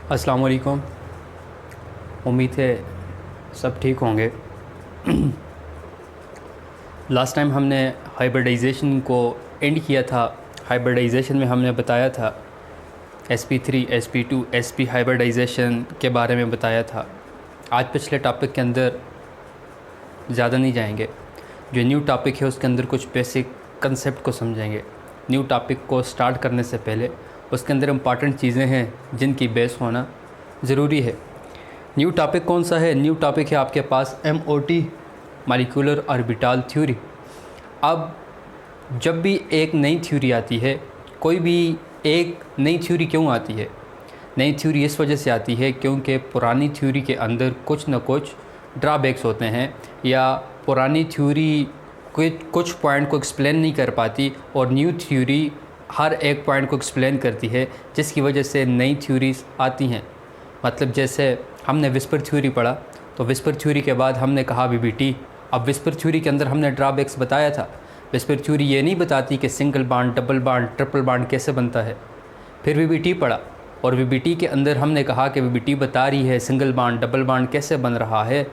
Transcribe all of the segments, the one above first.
अस्सलाम वालेकुम। उम्मीद है सब ठीक होंगे। लास्ट टाइम हमने हाइब्रिडाइजेशन को एंड किया था। हाइब्रिडाइजेशन में हमने बताया था sp3 sp2 sp हाइब्रिडाइजेशन के बारे में बताया था। आज पिछले टॉपिक के अंदर ज़्यादा नहीं जाएंगे। जो न्यू टॉपिक है उसके अंदर कुछ बेसिक कंसेप्ट को समझेंगे। न्यू टॉपिक को स्टार्ट करने से पहले उसके अंदर इम्पॉर्टेंट चीज़ें हैं जिनकी बेस होना ज़रूरी है। न्यू टॉपिक कौन सा है? न्यू टॉपिक है आपके पास MOT मॉलिक्यूलर ऑर्बिटल थ्योरी। अब जब भी एक नई थ्योरी आती है, कोई भी एक नई थ्योरी क्यों आती है? नई थ्योरी इस वजह से आती है क्योंकि पुरानी थ्योरी के अंदर कुछ न कुछ ड्रॉबैक्स होते हैं, या पुरानी थ्योरी कुछ पॉइंट को एक्सप्लेन नहीं कर पाती और न्यू थ्योरी हर एक पॉइंट को एक्सप्लेन करती है, जिसकी वजह से नई थ्योरीज आती हैं। मतलब जैसे हमने विस्पर थ्योरी पढ़ा, तो विस्पर थ्योरी के बाद हमने कहा VBT। अब विस्पर थ्योरी के अंदर हमने ड्रॉबैक्स बताया था। विस्पर थ्योरी ये नहीं बताती कि single bond, double bond, triple bond कैसे बनता है। फिर VBT पढ़ा और VBT के अंदर हमने कहा कि VBT बता रही है सिंगल बॉन्ड, डबल बॉन्ड कैसे बन रहा है।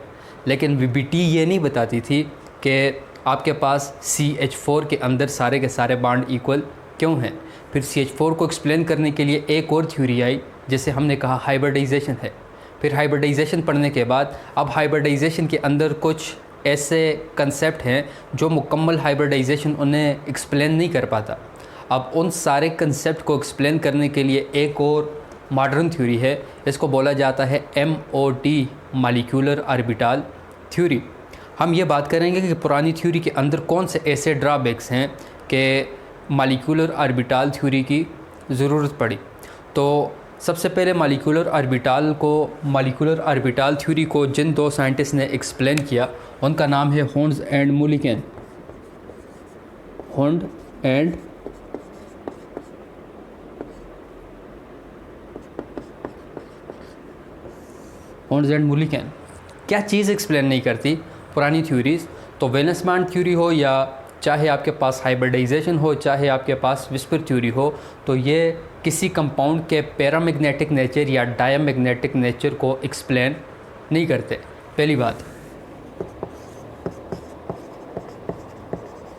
लेकिन VBT ये नहीं बताती थी कि आपके पास CH4 के अंदर सारे के सारे बॉन्ड इक्वल क्यों हैं। फिर CH4 को एक्सप्लेन करने के लिए एक और थ्योरी आई जिसे हमने कहा हाइब्रिडाइजेशन है। फिर हाइब्रिडाइजेशन पढ़ने के बाद अब हाइब्रिडाइजेशन के अंदर कुछ ऐसे कंसेप्ट हैं जो मुकम्मल हाइब्रिडाइजेशन उन्हें एक्सप्लेन नहीं कर पाता। अब उन सारे कंसेप्ट को एक्सप्लेन करने के लिए एक और मॉडर्न थ्योरी है, इसको बोला जाता है MOT मॉलिक्यूलर ऑर्बिटल थ्योरी। हम ये बात करेंगे कि पुरानी थ्योरी के अंदर कौन से ऐसे ड्रॉबैक्स हैं कि मॉलिक्यूलर ऑर्बिटल थ्योरी की ज़रूरत पड़ी। तो सबसे पहले मॉलिक्यूलर ऑर्बिटल थ्योरी को जिन दो साइंटिस्ट ने एक्सप्लेन किया उनका नाम है होन्स एंड मुलिकन। होन्ड and Mulliken. क्या चीज़ एक्सप्लेन नहीं करती पुरानी थ्योरीज़? तो वैलेंस बॉन्ड थ्योरी हो, या चाहे आपके पास हाइब्रिडाइजेशन हो, चाहे आपके पास विस्पर थ्योरी हो, तो ये किसी कंपाउंड के पैरामैग्नेटिक नेचर या डायमैग्नेटिक नेचर को एक्सप्लेन नहीं करते। पहली बात,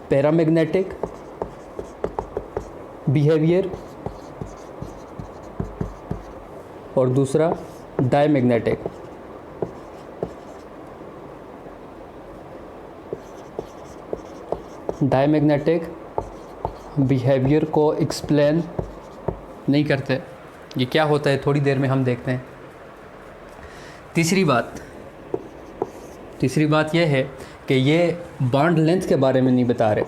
पैरामैग्नेटिक बिहेवियर और दूसरा डायमैग्नेटिक। डायमैग्नेटिक बिहेवियर को एक्सप्लेन नहीं करते। ये क्या होता है थोड़ी देर में हम देखते हैं। तीसरी बात यह है कि ये बॉन्ड लेंथ के बारे में नहीं बता रहे।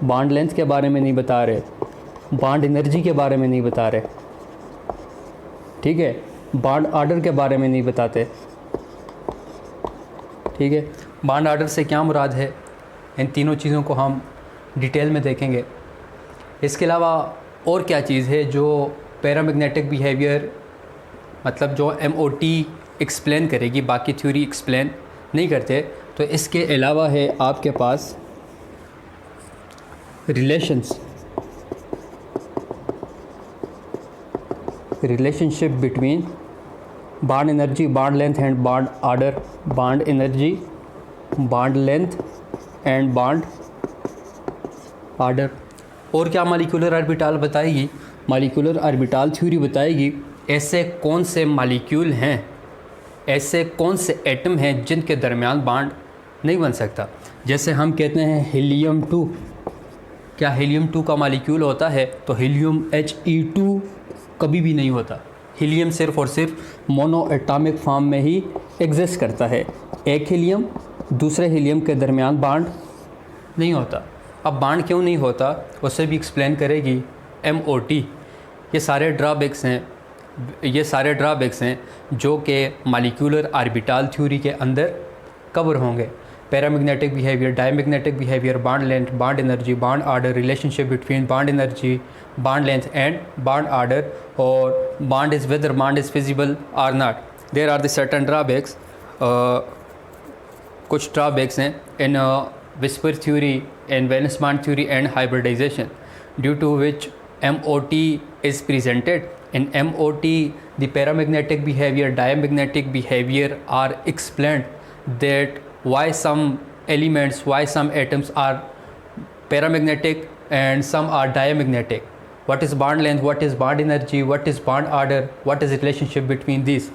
बॉन्ड लेंथ के बारे में नहीं बता रहे, बॉन्ड एनर्जी के बारे में नहीं बता रहे, ठीक है। बॉन्ड ऑर्डर के बारे में नहीं बताते, ठीक है। बॉन्ड ऑर्डर से क्या मुराद है, इन तीनों चीज़ों को हम डिटेल में देखेंगे। इसके अलावा और क्या चीज़ है जो पैरामैग्नेटिक बिहेवियर, मतलब जो MOT एक्सप्लेन करेगी, बाकी थ्योरी एक्सप्लेन नहीं करते। तो इसके अलावा है आपके पास relationship between bond energy, bond length and bond order. Bond energy, bond length and bond order. और क्या मॉलिक्यूलर ऑर्बिटल बताएगी? मॉलिक्यूलर ऑर्बिटल थ्योरी बताएगी ऐसे कौन से मॉलिक्यूल हैं, ऐसे कौन से एटम हैं जिनके दरमियान बॉन्ड नहीं बन सकता। जैसे हम कहते हैं हीलियम 2, क्या हीलियम 2 का मॉलिक्यूल होता है? तो हीलियम He2 कभी भी नहीं होता। हीलियम सिर्फ़ और सिर्फ मोनो एटॉमिक फॉर्म में ही एग्जिस्ट करता है। एक हीलियम दूसरे हीलियम के दरमियान बॉन्ड नहीं होता। अब बॉन्ड क्यों नहीं होता उसे भी एक्सप्लेन करेगी MOT। ये सारे ड्रॉबैक्स हैं जो कि मॉलिक्यूलर ऑर्बिटल थ्योरी के अंदर कवर होंगे। Paramagnetic behaviour, diamagnetic behaviour, bond length, bond energy, bond order, relationship between bond energy, bond length and bond order, और bond is whether bond is feasible और not. There are the certain drawbacks. कुछ drawbacks हैं in whisper theory and valence band theory and hybridization, due to which MOT is presented. In MOT, the paramagnetic behavior, diamagnetic behavior are explained, that why some elements, why some atoms are paramagnetic and some are diamagnetic. What is bond length, what is bond energy, what is bond order, what is the relationship between these.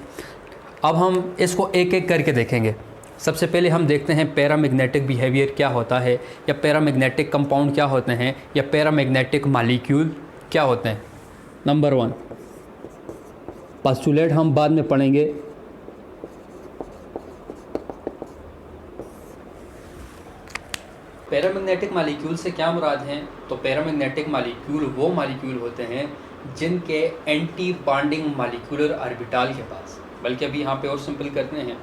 अब हम इसको एक एक करके देखेंगे. सबसे पहले हम देखते हैं पैरामैग्नेटिक बिहेवियर क्या होता है, या पैरामैग्नेटिक कंपाउंड क्या होते हैं, या पैरामैग्नेटिक मॉलिक्यूल क्या होते हैं. नंबर 1, पोस्टुलेट हम बाद में पढ़ेंगे. पैरामैग्नेटिक मॉलिक्यूल से क्या मुराद हैं? तो पैरामैग्नेटिक मॉलिक्यूल वो मॉलिक्यूल होते हैं जिनके एंटी बॉन्डिंग मॉलिक्यूलर ऑर्बिटल के पास, बल्कि अभी यहाँ पे और सिंपल करते हैं.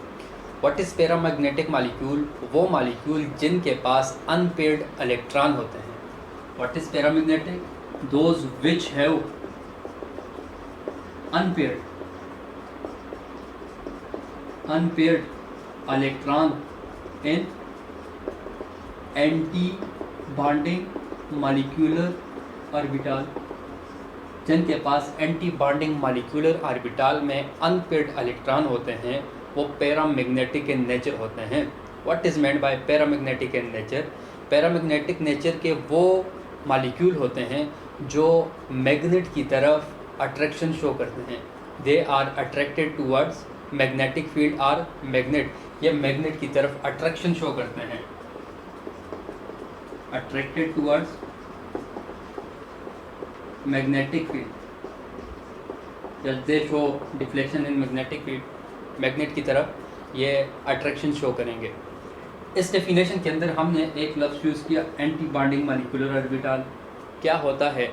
What is paramagnetic molecule? वो मॉलिक्यूल जिनके पास अनपेयर्ड इलेक्ट्रॉन होते हैं. What is paramagnetic? Those which have unpaired electron in anti bonding molecular orbital. जिनके पास एंटी बॉन्डिंग मॉलिक्यूलर ऑर्बिटल में अनपेयर्ड इलेक्ट्रॉन होते हैं, वो पैरामैग्नेटिक इन नेचर होते हैं. What is meant by paramagnetic in nature? Paramagnetic nature के वो मॉलिक्यूल होते हैं जो मैग्नेट की तरफ अट्रैक्शन शो करते हैं. They are attracted towards magnetic field और मैग्नेट, ये मैग्नेट की तरफ अट्रैक्शन शो करते हैं. अट्रैक्टेड टूवर्ड्स मैग्नेटिक फील्ड, जब दे show deflection in magnetic field, magnet की तरफ ये अट्रैक्शन शो करेंगे. इस डेफिनेशन के अंदर हमने एक लफ्ज़ यूज़ किया, एंटी बॉन्डिंग मॉलिक्यूलर ऑर्बिटल. क्या होता है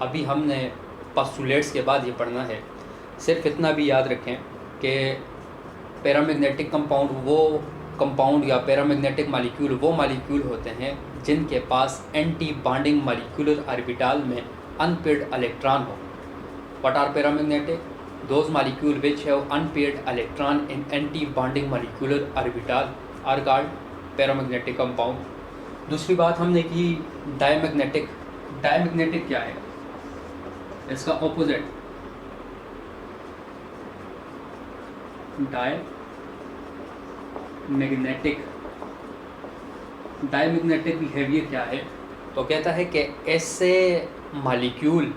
अभी हमने पोस्टुलेट्स के बाद ये पढ़ना है. सिर्फ इतना भी याद रखें कि पैरामैग्नेटिक कंपाउंड वो कंपाउंड या पैरामैग्नेटिक मॉलिक्यूल वो मॉलिक्यूल होते हैं जिनके पास एंटी बॉन्डिंग मॉलिक्यूलर ऑर्बिटल में अनपेयर्ड इलेक्ट्रॉन हो. What are paramagnetic? Those molecule which have unpaired electron in anti bonding molecular orbital are called paramagnetic compound. दूसरी बात हमने की डायमैग्नेटिक. डायमैग्नेटिक क्या है? इसका ऑपोजिट डायमैग्नेटिक. डायमैग्नेटिक बिहेवियर क्या है? तो कहता है कि ऐसे मॉलिक्यूल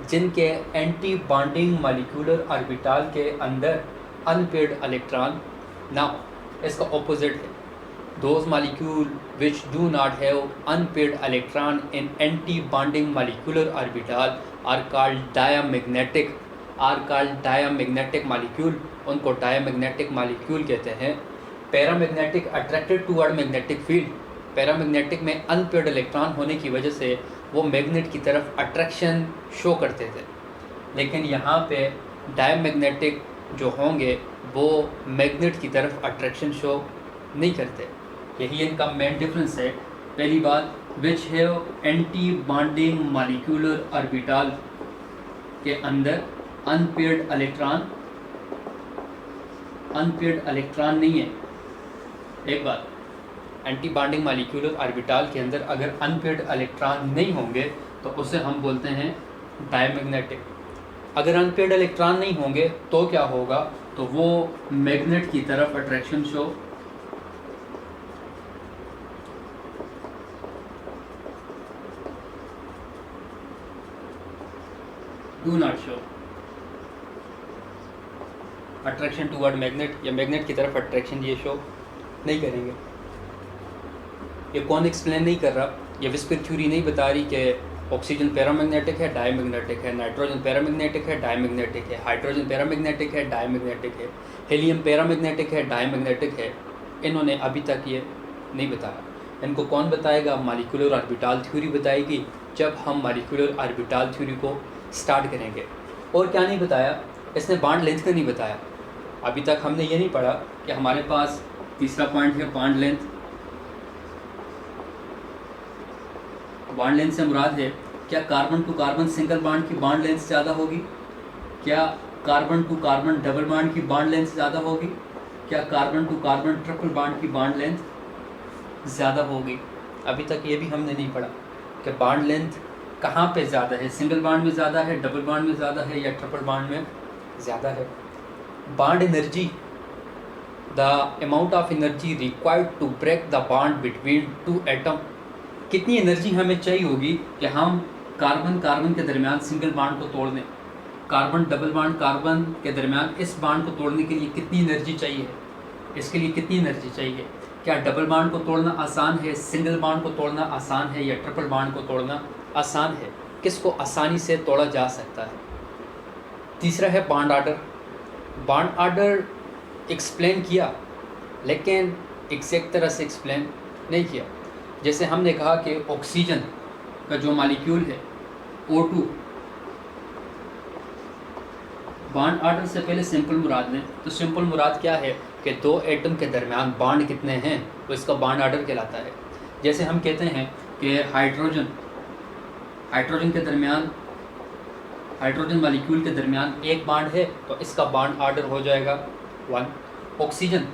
जिनके एंटी बॉन्डिंग मॉलिक्यूलर ऑर्बिटल के अंदर अनपेयर्ड इलेक्ट्रॉन ना हो, इसका ऑपोजिट है. Those molecule which do not have unpaired electron in anti bonding molecular orbital are called diamagnetic. Diamagnetic molecule, उनको डायमैग्नेटिक मॉलिक्यूल कहते हैं. Paramagnetic attracted toward magnetic field. Paramagnetic में अनपेयर्ड इलेक्ट्रॉन होने की वजह से वो मैग्नेट की तरफ अट्रैक्शन शो करते थे, लेकिन यहाँ पे डायमैग्नेटिक जो होंगे वो मैग्नेट की तरफ अट्रैक्शन शो नहीं करते. यही इनका मेन डिफरेंस है. पहली बात, which have anti bonding molecular orbital के अंदर अनपेयर्ड इलेक्ट्रॉन नहीं है. एक बात, एंटी बॉन्डिंग मॉलिक्यूलर ऑर्बिटल के अंदर अगर अनपेयर्ड इलेक्ट्रॉन नहीं होंगे तो उसे हम बोलते हैं डायमैग्नेटिक. अगर अनपेयर्ड इलेक्ट्रॉन नहीं होंगे तो क्या होगा? तो वो मैग्नेट की तरफ attraction show do not show attraction toward magnet, या मैग्नेट की तरफ अट्रैक्शन ये शो नहीं करेंगे. ये कौन एक्सप्लेन नहीं कर रहा, ये विस्पर थ्योरी नहीं बता रही कि ऑक्सीजन पैरामैग्नेटिक है, डायमैग्नेटिक है, नाइट्रोजन पैरामैग्नेटिक है, डायमैग्नेटिक है, हाइड्रोजन पैरामैग्नेटिक है, डायमैग्नेटिक है, हीलियम पैरामैग्नेटिक है, डायमैग्नेटिक है. इन्होंने अभी तक ये नहीं बताया. इनको कौन बताएगा? मॉलिक्यूलर ऑर्बिटल थ्योरी बताएगी, जब हम मॉलिक्यूलर ऑर्बिटल थ्योरी को स्टार्ट करेंगे. और क्या नहीं बताया? इसने बॉन्ड लेंथ का नहीं बताया. अभी तक हमने ये नहीं पढ़ा कि हमारे पास तीसरा पॉइंट है बॉन्ड लेंथ. बॉन्ड लेंथ से मुराद है क्या carbon to carbon single bond की बॉन्ड लेंथ ज़्यादा होगी? क्या carbon to carbon double bond की बॉन्ड लेंथ ज़्यादा होगी? क्या carbon to carbon triple bond की बॉन्ड लेंथ ज़्यादा होगी? अभी तक ये भी हमने नहीं पढ़ा कि बॉन्ड लेंथ कहाँ पे ज़्यादा है, सिंगल बॉन्ड में ज़्यादा है, डबल बॉन्ड में ज़्यादा है या ट्रिपल बॉन्ड में ज़्यादा है। Bond energy, the amount of energy required to break the bond between two atom, कितनी एनर्जी हमें चाहिए होगी कि हम कार्बन कार्बन के दरमियान सिंगल बॉन्ड को तोड़ दें, कार्बन डबल बॉन्ड कार्बन के दरमियान इस बॉन्ड को तोड़ने के लिए कितनी एनर्जी चाहिए, इसके लिए कितनी एनर्जी चाहिए। क्या डबल बॉन्ड को तोड़ना आसान है, सिंगल बॉन्ड को तोड़ना आसान है या ट्रिपल बॉन्ड को तोड़ना आसान है, किसको आसानी से तोड़ा जा सकता है। तीसरा है bond order. Bond order explain किया लेकिन एग्जैक्ट तरह से एक्सप्लेन नहीं किया। जैसे हमने कहा कि ऑक्सीजन का जो मॉलिक्यूल है O2, बॉन्ड ऑर्डर से पहले सिंपल मुराद लें तो सिंपल मुराद क्या है कि दो एटम के दरमियान बॉन्ड कितने हैं तो इसका बॉन्ड ऑर्डर कहलाता है। जैसे हम कहते हैं कि हाइड्रोजन के दरमियान, हाइड्रोजन मॉलिक्यूल के दरमियान एक बॉन्ड है तो इसका बॉन्ड ऑर्डर हो जाएगा 1। ऑक्सीजन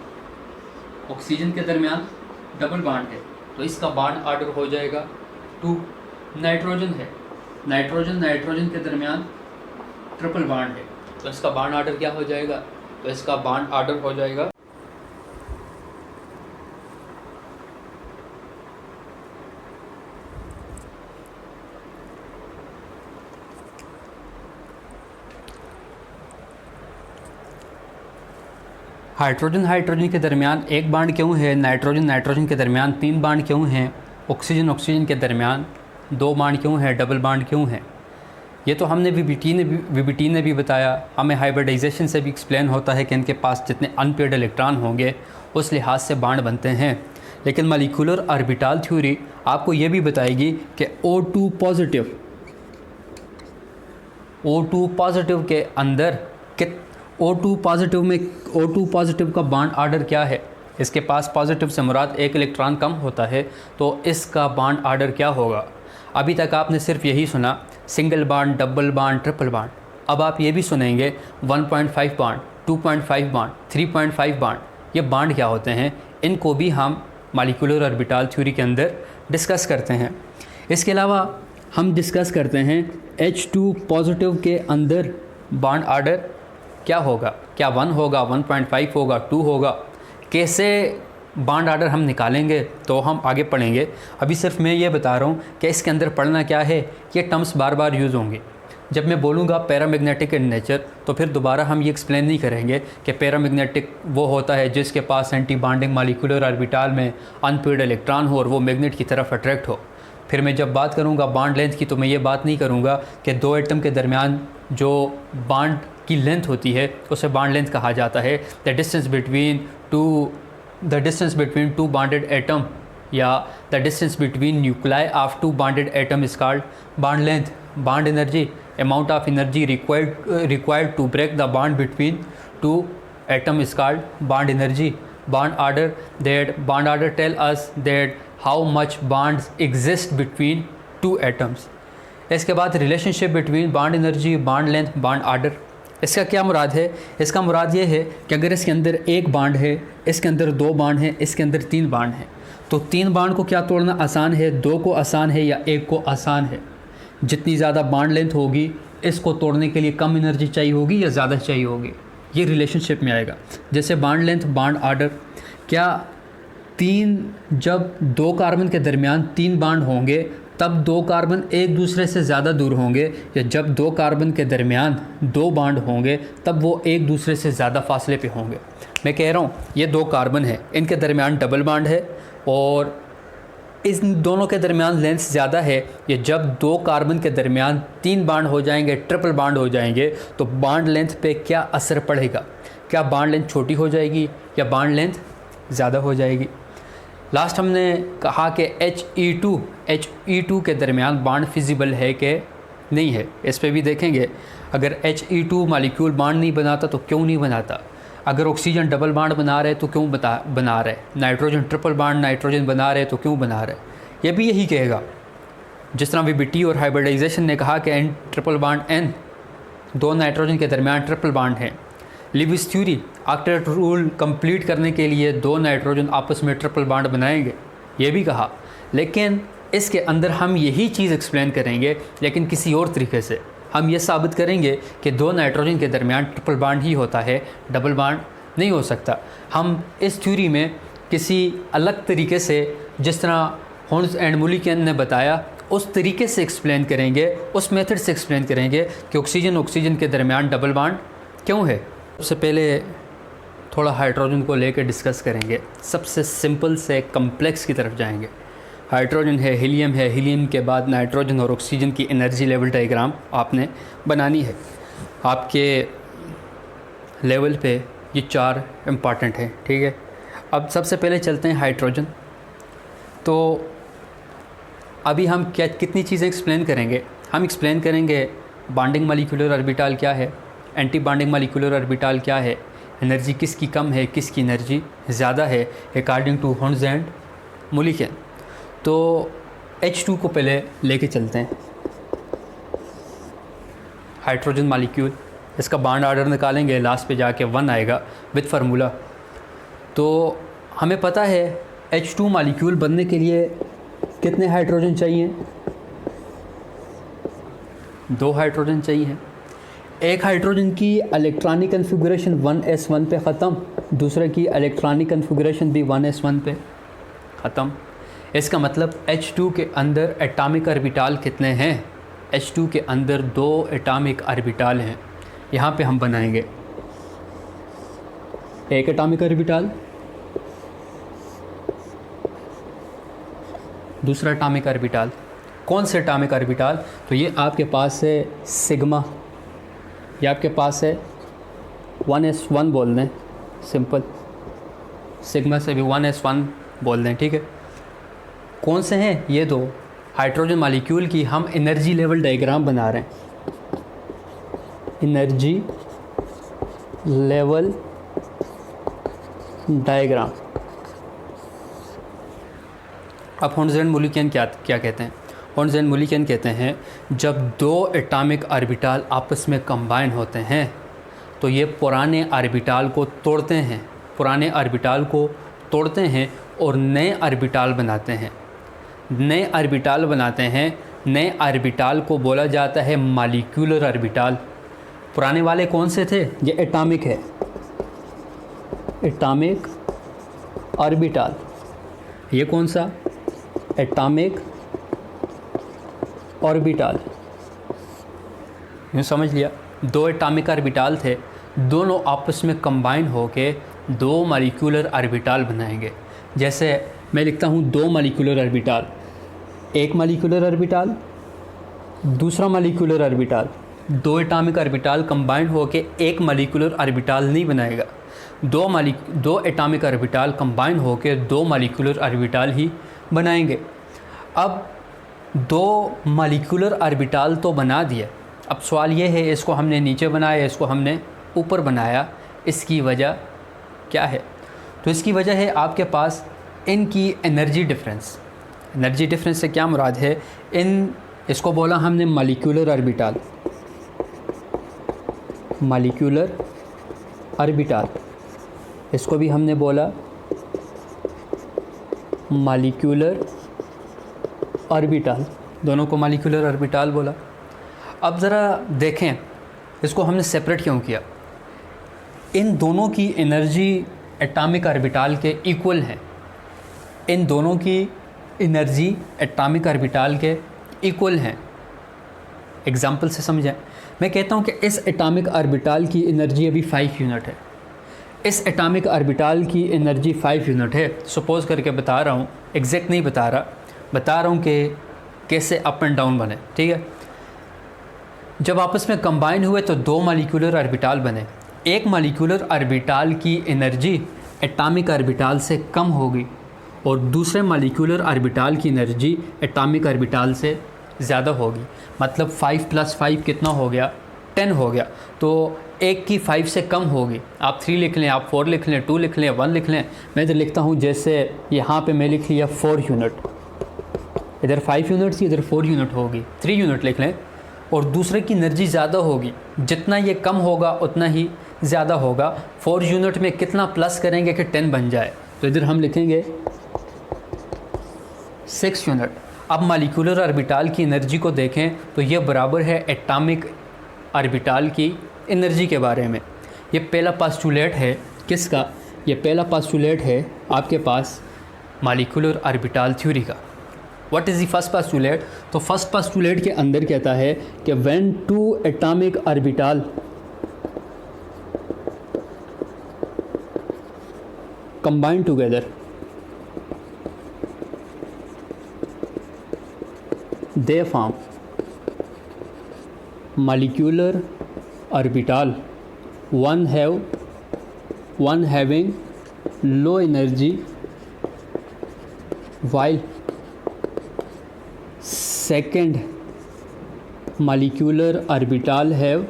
के दरमियान डबल बॉन्ड है तो इसका बॉन्ड ऑर्डर हो जाएगा 2। नाइट्रोजन के दरमियान ट्रिपल बॉन्ड है तो इसका बॉन्ड ऑर्डर क्या हो जाएगा, तो इसका बॉन्ड ऑर्डर हो जाएगा हाइड्रोजन के दरमियान एक बॉन्ड क्यों है, नाइट्रोजन के दरमियान 3 बॉन्ड क्यों हैं, ऑक्सीजन के दरमियान 2 बॉन्ड क्यों है, डबल बॉन्ड क्यों है। ये तो हमने वीबीटी ने भी बताया। हमें हाइब्रिडाइजेशन से भी एक्सप्लेन होता है कि इनके पास जितने अनपेयर्ड इलेक्ट्रॉन होंगे उस लिहाज से बॉन्ड बनते हैं। लेकिन मॉलिक्यूलर ऑर्बिटल थ्योरी आपको ये भी बताएगी कि O2 पॉजिटिव के अंदर O2 पॉजिटिव का बॉन्ड ऑर्डर क्या है। इसके पास पॉजिटिव से मुराद एक इलेक्ट्रॉन कम होता है तो इसका बॉन्ड ऑर्डर क्या होगा। अभी तक आपने सिर्फ यही सुना single bond, double bond, triple bond. अब आप ये भी सुनेंगे 1.5 बॉन्ड, 2.5 बॉन्ड, 3.5 बॉन्ड। ये बॉन्ड क्या होते हैं, इनको भी हम मॉलिक्यूलर ऑर्बिटल थ्योरी के अंदर डिस्कस करते हैं। इसके अलावा हम डिस्कस करते हैं H2 पॉजिटिव के अंदर बॉन्ड ऑर्डर क्या होगा, क्या 1 होगा, 1.5 होगा, 2 होगा, कैसे बॉन्ड ऑर्डर हम निकालेंगे तो हम आगे पढ़ेंगे। अभी सिर्फ मैं ये बता रहा हूँ कि इसके अंदर पढ़ना क्या है। ये टर्म्स बार बार यूज़ होंगे। जब मैं बोलूँगा पैरामैग्नेटिक इन नेचर तो फिर दोबारा हम ये एक्सप्लेन नहीं करेंगे कि पैरामैग्नेटिक वो होता है जिसके पास एंटी बॉन्डिंग मॉलिक्यूलर ऑर्बिटल में अनपेयर्ड इलेक्ट्रॉन हो और वो मैग्नेट की तरफ अट्रैक्ट हो। फिर मैं जब बात करूँगा बॉन्ड लेंथ की तो मैं ये बात नहीं करूँगा कि दो एटम के दरमियान जो बॉन्ड की लेंथ होती है उसे बॉन्ड लेंथ कहा जाता है। The distance between two bonded atom या the distance between nuclei of 2 bonded atom is called bond length. Bond energy, amount of energy required to break the bond between 2 atom is called bond energy. Bond order tell us that how much bonds exist between 2 atoms. इसके बाद relationship between bond energy, bond length, bond order. इसका क्या मुराद है, इसका मुराद ये है कि अगर इसके अंदर एक बॉन्ड है, इसके अंदर 2 बॉन्ड हैं, इसके अंदर 3 बॉन्ड हैं तो 3 बॉन्ड को क्या तोड़ना आसान है, 2 को आसान है या 1 को आसान है। जितनी ज़्यादा बॉन्ड लेंथ होगी इसको तोड़ने के लिए कम एनर्जी चाहिए होगी या ज़्यादा चाहिए होगी, ये रिलेशनशिप में आएगा। जैसे बॉन्ड लेंथ, बॉन्ड ऑर्डर, क्या जब 2 कार्बन के दरमियान 3 बॉन्ड होंगे तब 2 कार्बन एक दूसरे से ज़्यादा दूर होंगे, या जब 2 कार्बन के दरमियान 2 बॉन्ड होंगे तब वो एक दूसरे से ज़्यादा फासले पे होंगे। मैं कह रहा हूँ ये 2 कार्बन है, इनके दरमियान डबल बॉन्ड है और इन दोनों के दरमियान लेंथ ज़्यादा है। ये जब 2 कार्बन के दरमियान 3 बॉन्ड हो जाएंगे, ट्रिपल बॉन्ड हो जाएंगे तो बॉन्ड लेंथ पे क्या असर पड़ेगा, क्या बॉन्ड लेंथ छोटी हो जाएगी या बॉन्ड लेंथ ज़्यादा हो जाएगी। लास्ट हमने कहा कि He2 के दरमियान बॉन्ड फिजिबल है कि नहीं है, इस पे भी देखेंगे। अगर He2 मॉलिक्यूल बॉन्ड नहीं बनाता तो क्यों नहीं बनाता, अगर ऑक्सीजन डबल बॉन्ड बना रहे तो क्यों बना रहे, नाइट्रोजन ट्रिपल बॉन्ड नाइट्रोजन बना रहे तो क्यों बना रहे, ये भी यही कहेगा। जिस तरह वीबीटी और हाइब्रिडाइजेशन ने कहा कि N triple bond N, 2 nitrogen के दरमियान ट्रिपल बॉन्ड है। Lewis theory octet rule complete करने के लिए 2 नाइट्रोजन आपस में ट्रिपल बॉन्ड बनाएंगे, ये भी कहा। लेकिन इसके अंदर हम यही चीज़ एक्सप्लेन करेंगे लेकिन किसी और तरीके से। हम ये साबित करेंगे कि दो नाइट्रोजन के दरमियान ट्रिपल बॉन्ड ही होता है, डबल बॉन्ड नहीं हो सकता। हम इस थ्योरी में किसी अलग तरीके से, जिस तरह होर्न्स एंड मुलिकन ने बताया, उस तरीके से एक्सप्लेन करेंगे, उस मेथड से एक्सप्लेन करेंगे कि ऑक्सीजन के दरमियान डबल बॉन्ड क्यों है। सबसे पहले थोड़ा हाइड्रोजन को लेकर डिस्कस करेंगे। सबसे सिंपल से कम्प्लेक्स की तरफ जाएंगे। हाइड्रोजन है, हीलियम के बाद नाइट्रोजन और ऑक्सीजन की एनर्जी लेवल डायग्राम आपने बनानी है। आपके लेवल पे ये 4 इम्पॉर्टेंट हैं, ठीक है। अब सबसे पहले चलते हैं हाइड्रोजन। तो अभी हम कितनी चीज़ें एक्सप्लेन करेंगे। हम एक्सप्लेन करेंगे बॉन्डिंग मॉलिक्यूलर ऑर्बिटल क्या है, एंटी बॉन्डिंग मॉलिक्यूलर ऑर्बिटल क्या है, एनर्जी किसकी कम है, किसकी एनर्जी ज़्यादा है अकॉर्डिंग टू होर्न्स एंड मुलिकन। तो H2 को पहले लेके चलते हैं। हाइड्रोजन मॉलिक्यूल, इसका बॉन्ड ऑर्डर निकालेंगे, लास्ट पे जाके 1 आएगा विद फार्मूला। तो हमें पता है H2 मॉलिक्यूल बनने के लिए कितने हाइड्रोजन चाहिए? 2 हाइड्रोजन चाहिए। एक हाइड्रोजन की इलेक्ट्रॉनिक कन्फिगरेशन 1s1 पे ख़त्म, दूसरे की इलेक्ट्रॉनिक कन्फिगरेशन भी 1s1 पे ख़त्म। इसका मतलब H2 के अंदर एटॉमिक ऑर्बिटल कितने हैं? H2 के अंदर 2 एटॉमिक ऑर्बिटल हैं। यहाँ पे हम बनाएंगे एक एटॉमिक ऑर्बिटल, दूसरा एटॉमिक ऑर्बिटल। कौन से एटॉमिक ऑर्बिटल? तो ये आपके पास है सिग्मा, ये आपके पास है 1s1 बोल दें, सिंपल। सिग्मा से भी 1s1 बोल दें, ठीक है। कौन से हैं? ये 2 हाइड्रोजन मॉलिक्यूल की हम एनर्जी लेवल डायग्राम बना रहे हैं। Energy level diagram. अब होर्न्स एंड मुलिकन क्या कहते हैं? होर्न्स एंड मुलिकन कहते हैं जब 2 एटॉमिक ऑर्बिटल आपस में कंबाइन होते हैं तो ये पुराने ऑर्बिटल को तोड़ते हैं, पुराने ऑर्बिटल को तोड़ते हैं और नए ऑर्बिटल बनाते हैं। नए ऑर्बिटल बनाते हैं, नए ऑर्बिटल को बोला जाता है मॉलिक्यूलर ऑर्बिटल। पुराने वाले कौन से थे? ये एटॉमिक है, एटॉमिक ऑर्बिटल। ये कौन सा? Atomic orbital. यूँ समझ लिया, 2 एटॉमिक ऑर्बिटल थे, दोनों आपस में कंबाइन होके 2 मॉलिक्यूलर ऑर्बिटल बनाएंगे। जैसे मैं लिखता हूँ 2 मॉलिक्यूलर ऑर्बिटल, एक मॉलिक्यूलर ऑर्बिटल, दूसरा molecular orbital. 2 atomic orbital combine होके एक मॉलिक्यूलर ऑर्बिटल नहीं बनाएगा, 2 एटॉमिक ऑर्बिटल कंबाइन होके 2 मॉलिक्यूलर ऑर्बिटल ही बनाएंगे। अब 2 मॉलिक्यूलर ऑर्बिटल तो बना दिए, अब सवाल ये है इसको हमने नीचे बनाया, इसको हमने ऊपर बनाया, इसकी वजह क्या है? तो इसकी वजह है आपके पास इनकी एनर्जी डिफरेंस। एनर्जी डिफरेंस से क्या मुराद है? इसको बोला हमने मॉलिक्यूलर ऑर्बिटल, मॉलिक्यूलर ऑर्बिटल। इसको भी हमने बोला मॉलिक्यूलर ऑर्बिटल, दोनों को मॉलिक्यूलर ऑर्बिटल बोला। अब ज़रा देखें इसको हमने सेपरेट क्यों किया। इन दोनों की एनर्जी एटॉमिक ऑर्बिटल के इक्वल है, इन दोनों की एनर्जी एटॉमिक ऑर्बिटल के इक्वल हैं। एग्जांपल से समझें, मैं कहता हूँ कि इस एटॉमिक ऑर्बिटल की एनर्जी अभी 5 यूनिट है, इस एटॉमिक ऑर्बिटल की एनर्जी 5 यूनिट है। सपोज़ करके बता रहा हूँ, एग्जैक्ट नहीं बता रहा हूँ कि कैसे अप एंड डाउन बने, ठीक है। जब आपस में कंबाइन हुए तो 2 मॉलिक्यूलर ऑर्बिटल बने। एक मॉलिक्यूलर ऑर्बिटल की एनर्जी एटॉमिक ऑर्बिटल से कम होगी और दूसरे मॉलिक्यूलर ऑर्बिटल की एनर्जी एटॉमिक ऑर्बिटल से ज़्यादा होगी। मतलब 5 + 5 कितना हो गया? 10 हो गया। तो एक की 5 से कम होगी। आप 3 लिख लें, आप 4 लिख लें, 2 लिख लें, 1 लिख लें। मैं इधर लिखता हूँ, जैसे यहाँ पे मैं लिख लिया 4 यूनिट, इधर 5 यूनिट थी, इधर 4 यूनिट होगी, 3 यूनिट लिख लें। और दूसरे की एनर्जी ज़्यादा होगी, जितना ये कम होगा उतना ही ज़्यादा होगा। 4 यूनिट में कितना प्लस करेंगे कि 10 बन जाए? तो इधर हम लिखेंगे 6 यूनिट। अब मालिक्यूलर ऑर्बिटल की एनर्जी को देखें तो ये बराबर है एटॉमिक ऑर्बिटल की एनर्जी के बारे में। ये पहला पोस्टुलेट है किसका? ये पहला पोस्टुलेट है आपके पास मालिक्यूलर ऑर्बिटल थ्योरी का। What is the first postulate? तो फर्स्ट पोस्टुलेट के अंदर कहता है कि when two atomic orbital combine together they form molecular orbital, one having low energy while second molecular orbital have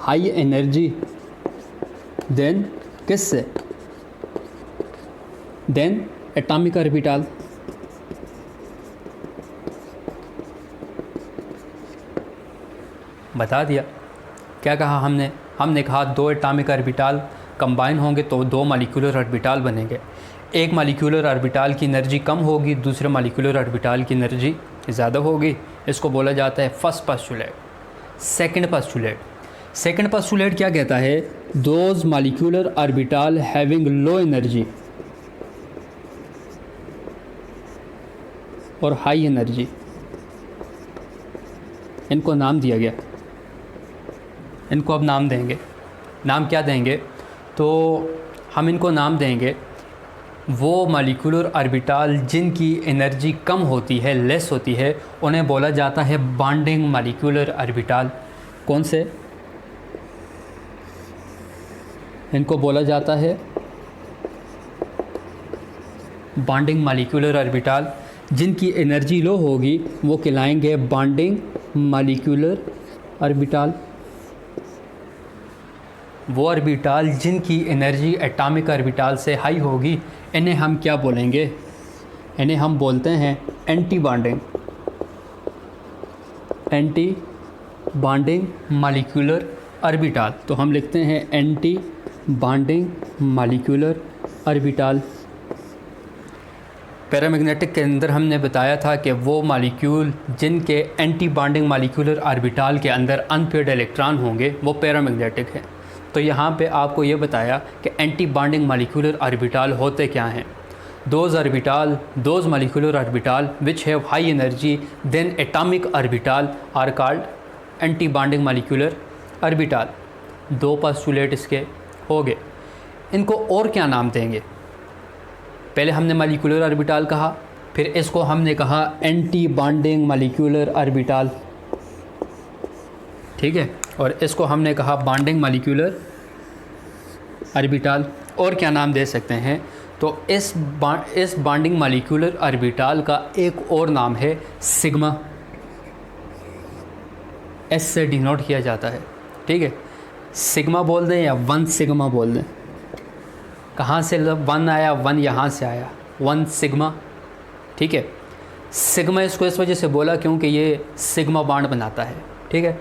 high energy, then किससे? then atomic orbital। बता दिया। क्या कहा हमने कहा दो एटॉमिक ऑर्बिटल कंबाइन होंगे तो दो मॉलिक्यूलर ऑर्बिटल बनेंगे। एक मॉलिक्यूलर ऑर्बिटल की एनर्जी कम होगी, दूसरे मॉलिक्यूलर ऑर्बिटल की एनर्जी ज़्यादा होगी। इसको बोला जाता है फर्स्ट पोस्टुलेट। सेकंड पोस्टुलेट क्या कहता है? Those molecular orbital having low energy और हाई एनर्जी, इनको नाम दिया गया। इनको अब नाम देंगे। नाम क्या देंगे? तो हम इनको नाम देंगे वो मॉलिक्यूलर ऑर्बिटल जिनकी एनर्जी कम होती है, लेस होती है, उन्हें बोला जाता है बॉन्डिंग मॉलिक्यूलर ऑर्बिटल। कौन से? इनको बोला जाता है बॉन्डिंग मॉलिक्यूलर ऑर्बिटल। जिनकी एनर्जी लो होगी वो कहलाएंगे बॉन्डिंग मॉलिक्यूलर ऑर्बिटल। वो ऑर्बिटल जिनकी एनर्जी एटॉमिक ऑर्बिटल से हाई होगी इन्हें हम क्या बोलेंगे? इन्हें हम बोलते हैं एंटी बॉन्डिंग मॉलिक्यूलर ऑर्बिटल। तो हम लिखते हैं anti bonding molecular orbital. Paramagnetic के अंदर हमने बताया था कि वो मॉलिक्यूल जिनके एंटी बॉन्डिंग मॉलिक्यूलर ऑर्बिटल के अंदर अनपेयर्ड इलेक्ट्रॉन होंगे वो पैरामैग्नेटिक है। तो यहाँ पे आपको ये बताया कि एंटी बॉन्डिंग मॉलिक्यूलर ऑर्बिटल होते क्या हैं। Those molecular orbital which have high energy than atomic orbital are called anti bonding molecular orbital. दो पोस्टुलेट इसके हो गए। इनको और क्या नाम देंगे? पहले हमने मॉलिक्यूलर ऑर्बिटल कहा, फिर इसको हमने कहा एंटी बॉन्डिंग मॉलिक्यूलर ऑर्बिटल, ठीक है, और इसको हमने कहा बॉन्डिंग मॉलिक्यूलर ऑर्बिटल। और क्या नाम दे सकते हैं? तो इस बॉन्डिंग मॉलिक्यूलर ऑर्बिटल का एक और नाम है सिग्मा। एस से डिनोट किया जाता है, ठीक है। सिग्मा बोल दें या 1 सिग्मा बोल दें। कहाँ से 1 आया? 1 यहाँ से आया, 1 सिग्मा, ठीक है। सिग्मा इसको इस वजह से बोला क्योंकि ये सिग्मा बॉन्ड बनाता है, ठीक है।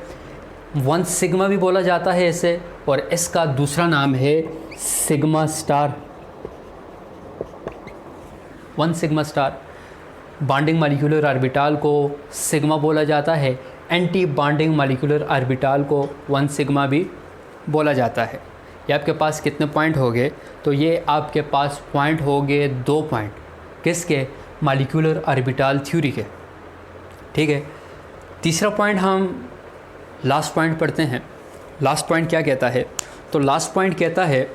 1 सिग्मा भी बोला जाता है इसे, और इसका दूसरा नाम है sigma star. 1 sigma star. Bonding molecular orbital को सिग्मा बोला जाता है, एंटी बॉन्डिंग मॉलिक्यूलर ऑर्बिटल को 1 सिग्मा भी बोला जाता है। ये आपके पास कितने पॉइंट हो गए? तो ये आपके पास पॉइंट हो गए 2 पॉइंट। किसके? मॉलिक्यूलर ऑर्बिटल थ्योरी के, ठीक है। तीसरा पॉइंट हम लास्ट पॉइंट पढ़ते हैं। लास्ट पॉइंट क्या कहता है? तो लास्ट पॉइंट कहता है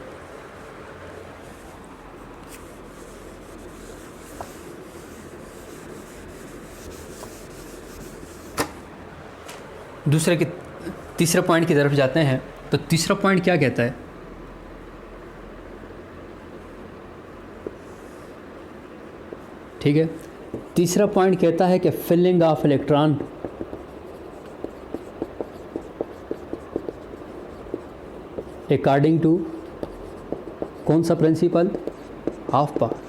तीसरे पॉइंट की तरफ जाते हैं। तो तीसरा पॉइंट क्या कहता है? ठीक है, तीसरा पॉइंट कहता है कि filling of electron according to कौन सा प्रिंसिपल? Aufbau.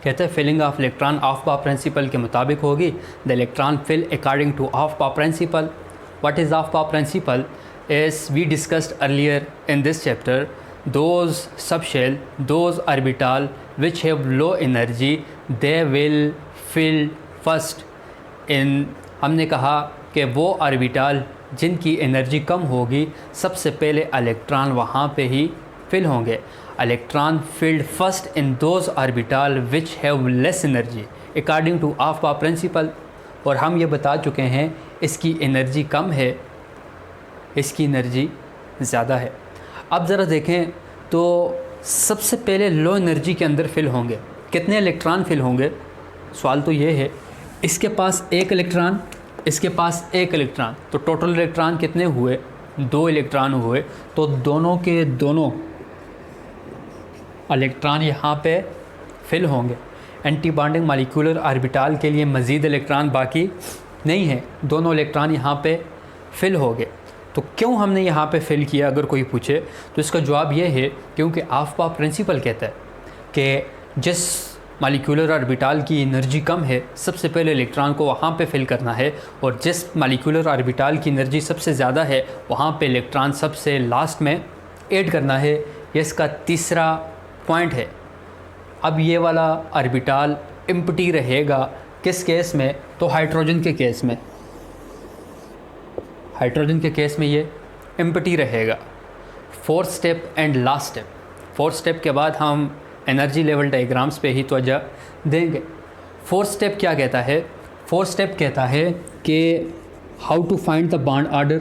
कहते हैं filling of electron Aufbau principle के मुताबिक होगी। The electron fill according to Aufbau principle. What is Aufbau principle? As we discussed earlier in this chapter, those subshell, those orbital which have low energy, they will fill first in, हमने कहा कि वो orbital जिनकी energy कम होगी सबसे पहले electron वहाँ पे ही फिल होंगे। Electron filled first in those orbital which have less energy according to of principle. और हम ये बता चुके हैं इसकी एनर्जी कम है, इसकी एनर्जी ज़्यादा है। अब ज़रा देखें तो सबसे पहले लो एनर्जी के अंदर फिल होंगे, कितने इलेक्ट्रॉन फिल होंगे? सवाल तो ये है, इसके पास एक इलेक्ट्रॉन, इसके पास एक इलेक्ट्रॉन, तो टोटल इलेक्ट्रॉन कितने हुए? 2 इलेक्ट्रॉन हुए। तो दोनों के दोनों इलेक्ट्रॉन यहाँ पे फिल होंगे। एंटी बॉन्डिंग मॉलिक्यूलर ऑर्बिटल के लिए मज़ीद इलेक्ट्रॉन बाकी नहीं है, दोनों इलेक्ट्रॉन यहाँ पे फिल हो गए। तो क्यों हमने यहाँ पे फिल किया अगर कोई पूछे तो इसका जवाब ये है क्योंकि आफ्बा प्रिंसिपल कहता है कि जिस मॉलिक्यूलर ऑर्बिटल की एनर्जी कम है सबसे पहले इलेक्ट्रॉन को वहाँ पे फिल करना है, और जिस मॉलिक्यूलर ऑर्बिटल की एनर्जी सबसे ज़्यादा है वहाँ पे इलेक्ट्रॉन सबसे लास्ट में ऐड करना है। ये इसका तीसरा पॉइंट है। अब ये वाला ऑर्बिटल एम्प्टी रहेगा किस केस में? तो हाइड्रोजन के केस में। हाइड्रोजन के केस में ये एम्प्टी रहेगा। Fourth step and last step, fourth step के बाद हम एनर्जी लेवल डायग्राम्स पे ही तवज्जो देंगे। फोर्थ स्टेप क्या कहता है? फोर्थ स्टेप कहता है कि how to find the bond order.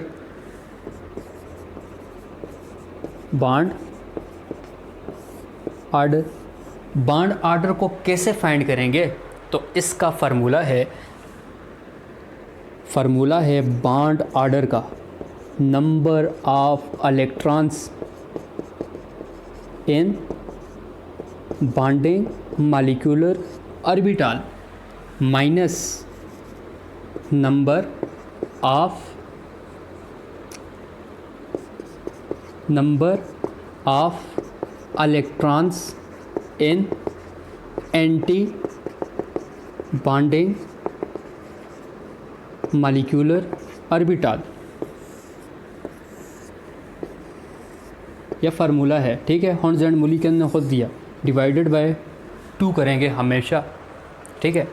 Bond order, bond order को कैसे फाइंड करेंगे? तो इसका फार्मूला है बॉन्ड ऑर्डर का, number of electrons in bonding molecular orbital minus number of electrons in anti bonding molecular orbital. यह फार्मूला है, ठीक है। हॉर्न्स एंड मुलिकन ने खुद दिया, डिवाइडेड बाय 2 करेंगे हमेशा, ठीक है।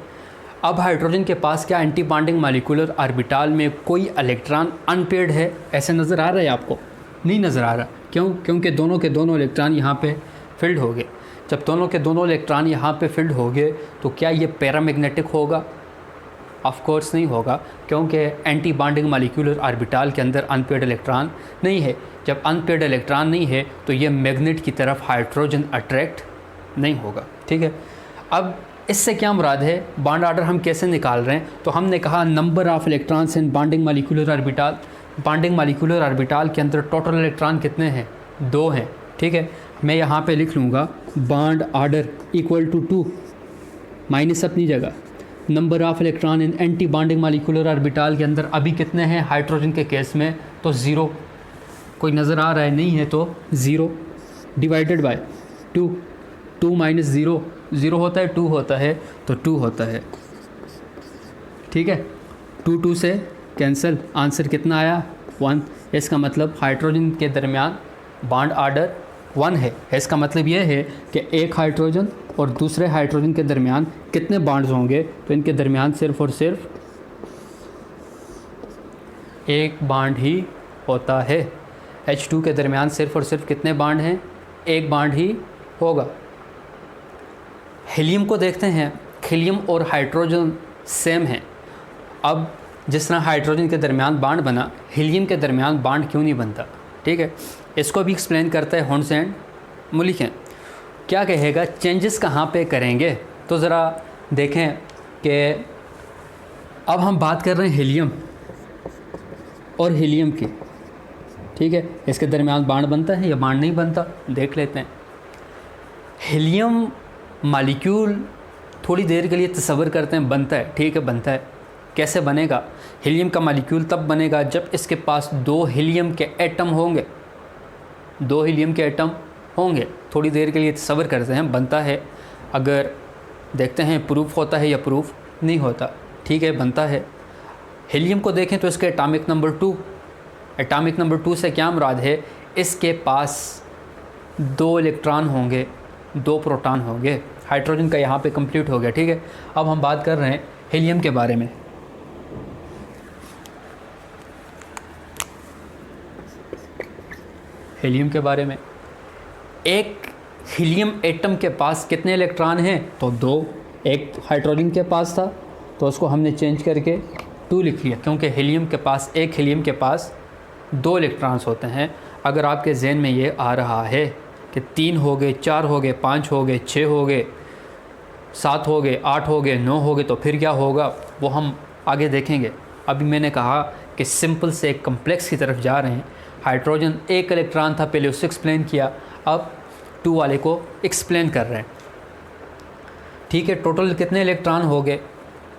अब हाइड्रोजन के पास क्या एंटी बॉन्डिंग मॉलिक्यूलर ऑर्बिटल में कोई इलेक्ट्रॉन अनपेयर्ड है? ऐसे नज़र आ रहा है आपको? नहीं नज़र आ रहा। क्यों? क्योंकि दोनों के दोनों इलेक्ट्रॉन यहाँ पे फिल्ड हो गए। जब दोनों के दोनों इलेक्ट्रॉन यहाँ पे फिल्ड हो गए तो क्या ये पैरामैग्नेटिक होगा? ऑफ कोर्स नहीं होगा, क्योंकि एंटी बॉन्डिंग मॉलिक्यूलर ऑर्बिटल के अंदर अनपेयर्ड इलेक्ट्रॉन नहीं है। जब अनपेयर्ड इलेक्ट्रॉन नहीं है तो ये मैग्नेट की तरफ हाइड्रोजन अट्रैक्ट नहीं होगा, ठीक है। अब इससे क्या मुराद है? बॉन्ड ऑर्डर हम कैसे निकाल रहे हैं? तो हमने कहा number of electrons in bonding molecular orbital. Bonding molecular orbital के अंदर टोटल इलेक्ट्रॉन कितने हैं? 2 हैं, ठीक है। मैं यहाँ पे लिख लूँगा bond order equal to 2 minus अपनी जगह number of electron in anti bonding molecular orbital के अंदर अभी कितने हैं हाइड्रोजन के केस में? तो 0। कोई नज़र आ रहा है? नहीं है तो 0 डिवाइडेड बाय 2। 2 माइनस 0 0 होता है, 2 होता है तो 2 होता है, ठीक है। 2 से कैंसिल, आंसर कितना आया? 1। इसका मतलब हाइड्रोजन के दरमियान बॉन्ड ऑर्डर 1 है। इसका मतलब यह है कि एक हाइड्रोजन और दूसरे हाइड्रोजन के दरमियान कितने बॉन्ड्स होंगे? तो इनके दरमियान सिर्फ़ और सिर्फ एक बॉन्ड ही होता है। H2 के दरमियान सिर्फ़ और सिर्फ कितने बॉन्ड हैं? एक बॉन्ड ही होगा। हीलियम को देखते हैं, हीलियम और हाइड्रोजन सेम हैं। अब जिस तरह हाइड्रोजन के दरमियान बॉन्ड बना, हीलियम के दरमियान बॉन्ड क्यों नहीं बनता? ठीक है, इसको भी एक्सप्लेन करता है हॉर्न्स एंड मुलिकन। क्या कहेगा? चेंजेस कहाँ पे करेंगे? तो ज़रा देखें कि अब हम बात कर रहे हैं हीलियम और हीलियम की, ठीक है। इसके दरमियान बॉन्ड बनता है या बॉन्ड नहीं बनता? देख लेते हैं। हीलियम मॉलिक्यूल थोड़ी देर के लिए तसव्वुर करते हैं बनता है, ठीक है, बनता है। कैसे बनेगा? हीलियम का मॉलिक्यूल तब बनेगा जब इसके पास 2 हीलियम के एटम होंगे, 2 हीलियम के एटम होंगे। थोड़ी देर के लिए तसव्वुर करते हैं, बनता है। अगर देखते हैं प्रूफ होता है या प्रूफ नहीं होता, ठीक है, बनता है। हीलियम को देखें तो इसके एटॉमिक नंबर 2, एटॉमिक नंबर 2 से क्या मुराद है? इसके पास 2 इलेक्ट्रॉन होंगे, 2 प्रोटॉन होंगे। हाइड्रोजन का यहाँ पे कंप्लीट हो गया, ठीक है। अब हम बात कर रहे हैं हीलियम के बारे में। हीलियम के बारे में, एक हीलियम एटम के पास कितने इलेक्ट्रॉन हैं? तो 2। एक हाइड्रोजन के पास था तो उसको हमने चेंज करके 2 लिख लिया, क्योंकि हीलियम के पास 2 इलेक्ट्रॉन्स होते हैं। अगर आपके जहन में ये आ रहा है कि 3 हो गए, 4 हो गए, 5 हो गए, 6 हो गए, 7 हो गए, 8 हो गए, 9 हो गए, तो फिर क्या होगा वो हम आगे देखेंगे। अभी मैंने कहा कि सिंपल से एक कम्प्लेक्स की तरफ जा रहे हैं। हाइड्रोजन 1 इलेक्ट्रॉन था, पहले उससे एक्सप्लेन किया, अब 2 वाले को एक्सप्लेन कर रहे हैं, ठीक है। टोटल कितने इलेक्ट्रॉन हो गए?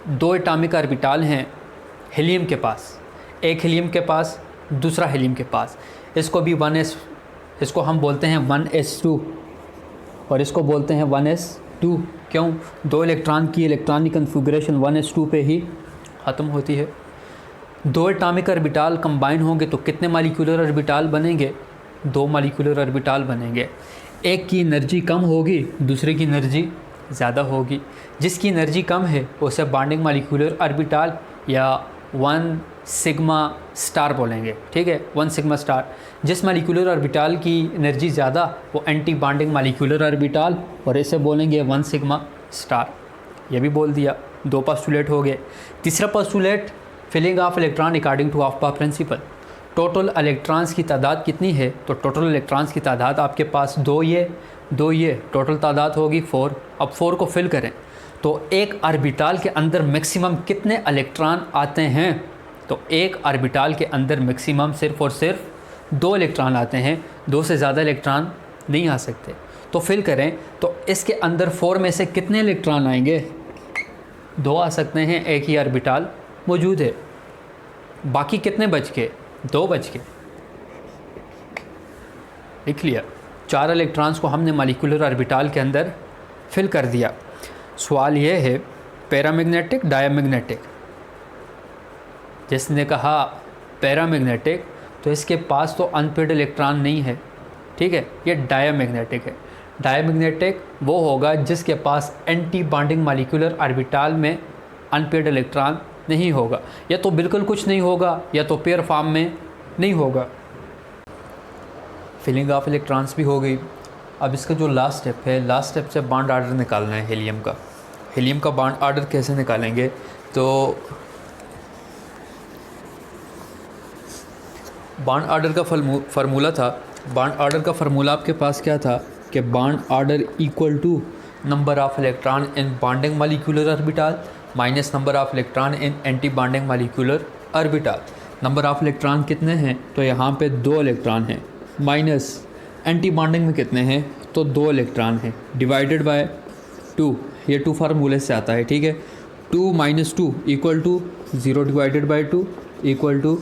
2 एटॉमिक ऑर्बिटल हैं हीलियम के पास, एक हीलियम के पास, दूसरा हीलियम के पास। इसको भी 1s, इसको हम बोलते हैं 1s2 और इसको बोलते हैं 1s2। क्यों? 2 इलेक्ट्रॉन की इलेक्ट्रॉनिक कन्फिगरेशन 1s2 पे ही ख़त्म होती है। 2 एटॉमिक ऑर्बिटल कंबाइन होंगे तो कितने मॉलिक्यूलर ऑर्बिटल बनेंगे? 2 मॉलिक्यूलर ऑर्बिटल बनेंगे। एक की एनर्जी कम होगी, दूसरे की एनर्जी ज़्यादा होगी। जिसकी एनर्जी कम है उसे बॉन्डिंग मॉलिक्यूलर ऑर्बिटल या 1 सिग्मा स्टार बोलेंगे, ठीक है, 1 सिग्मा स्टार। जिस मॉलिक्यूलर ऑर्बिटल की एनर्जी ज़्यादा वो एंटी बॉन्डिंग मॉलिक्यूलर ऑर्बिटल, और इसे बोलेंगे 1 सिग्मा स्टार। ये भी बोल दिया, 2 पोस्टुलेट हो गए। तीसरा postulate, filling of electron according to Aufbau principle. Total electrons की तादाद कितनी है? तो टोटल इलेक्ट्रॉन्स की तादाद आपके पास 2 ये टोटल तादाद होगी 4। अब 4 को फिल करें तो एक ऑर्बिटल के अंदर मैक्सिमम कितने इलेक्ट्रॉन आते हैं? तो एक ऑर्बिटल के अंदर मैक्सिमम सिर्फ और सिर्फ 2 इलेक्ट्रॉन आते हैं, 2 से ज़्यादा इलेक्ट्रॉन नहीं आ सकते। तो फिल करें तो इसके अंदर 4 में से कितने इलेक्ट्रॉन आएंगे? 2 आ सकते हैं, एक ही ऑर्बिटल मौजूद है। बाकी कितने बच गए? 2 बच गए, लिख लिया। 4 इलेक्ट्रॉन्स को हमने मॉलिक्यूलर ऑर्बिटल के अंदर फिल कर दिया। सवाल ये है पैरामैग्नेटिक डायमैग्नेटिक। जिसने कहा पैरामैग्नेटिक तो इसके पास तो अनपेड इलेक्ट्रॉन नहीं है, ठीक है, ये डायमैग्नेटिक है। डायमैग्नेटिक वो होगा जिसके पास एंटी बॉन्डिंग मॉलिक्यूलर ऑर्बिटल में अनपेड इलेक्ट्रॉन नहीं होगा, या तो बिल्कुल कुछ नहीं होगा या तो पेयर फॉर्म में नहीं होगा। फिलिंग ऑफ इलेक्ट्रॉन्स भी हो गई। अब इसका जो लास्ट स्टेप है, लास्ट स्टेप से बॉन्ड ऑर्डर निकालना है हीलियम का। हीलियम का बॉन्ड ऑर्डर कैसे निकालेंगे? तो बॉन्ड ऑर्डर का फार्मूला था, बॉन्ड ऑर्डर का फार्मूला आपके पास क्या था कि bond order equal to number of electron in bonding molecular orbital minus number of electron in anti bonding molecular orbital. Number of electron कितने हैं? तो यहाँ पे 2 इलेक्ट्रॉन हैं, माइनस एंटी बॉन्डिंग में कितने हैं? तो 2 इलेक्ट्रॉन हैं, डिवाइडेड बाय 2। ये 2 फार्मूले से आता है, ठीक है। 2 - 2 equal to 0 divided by 2 equal to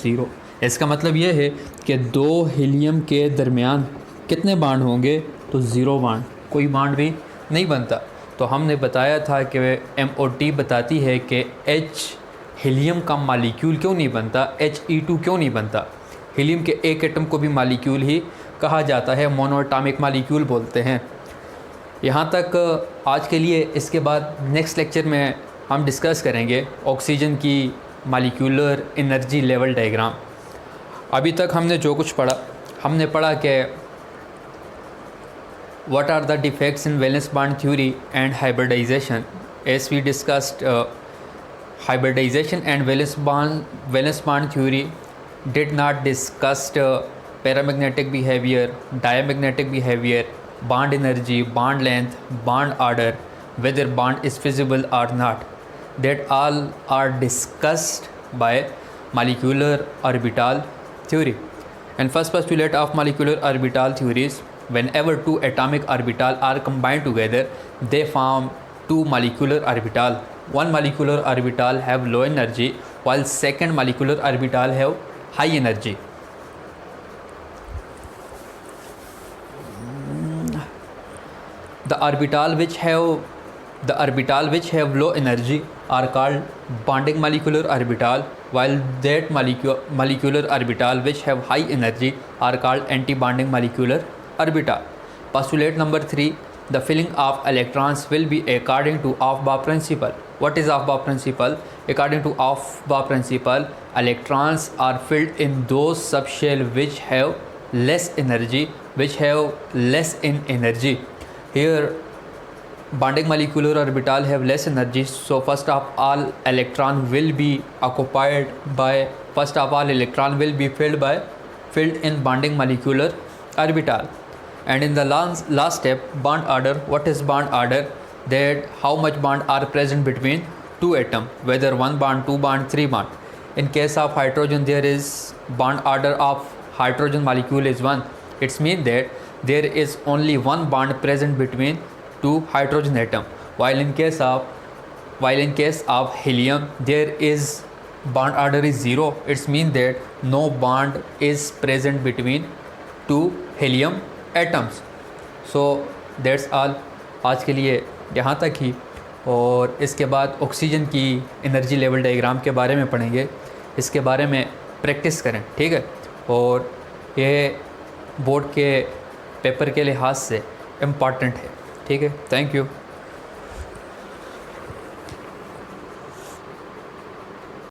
0। इसका मतलब ये है कि 2 हीलियम के दरमियान कितने बॉन्ड होंगे? तो 0 बॉन्ड, कोई बॉन्ड भी नहीं बनता। तो हमने बताया था कि MOT बताती है कि H हीलियम का मालिक्यूल क्यों नहीं बनता, He2 क्यों नहीं बनता। हीलियम के एक एटम को भी मालिक्यूल ही कहा जाता है, मोनोएटॉमिक मालिक्यूल बोलते हैं। यहाँ तक आज के लिए। इसके बाद नेक्स्ट लेक्चर में हम डिस्कस करेंगे ऑक्सीजन की मालिक्यूलर एनर्जी लेवल डायग्राम। अभी तक हमने जो कुछ पढ़ा, हमने पढ़ा कि what are the defects in valence bond theory and hybridization. As we discussed, hybridization and valence bond theory did not discuss paramagnetic behavior, diamagnetic behavior, bond energy, bond length, bond order, whether bond is feasible or not. That all are discussed by molecular orbital theory. And first postulate of molecular orbital theories: whenever 2 atomic orbital are combined together, they form 2 molecular orbital. One molecular orbital have low energy while second molecular orbital have high energy. The orbital which have low energy are called bonding molecular orbital, while that molecular orbital which have high energy are called anti-bonding molecular orbital. Postulate number 3, the filling of electrons will be according to Aufbau principle. What is Aufbau principle? According to Aufbau principle, electrons are filled in those subshell which have less energy, Here bonding molecular orbital have less energy, so first of all electron will be filled in bonding molecular orbital. And in the last step, bond order. What is bond order? That how much bond are present between two atoms, whether one bond, two bond, three bond. In case of hydrogen, there is bond order of hydrogen molecule is 1. It means that there is only one bond present between two hydrogen atom, while in case of helium there is bond order is 0. It means that no bond is present between two helium atoms. So that's all. आज के लिए यहाँ तक ही, और इसके बाद oxygen की energy level diagram के बारे में पढ़ेंगे. इसके बारे में प्रैक्टिस करें, ठीक है. और ये बोर्ड के पेपर के लिहाज से इम्पॉर्टेंट है, ठीक है. Thank you.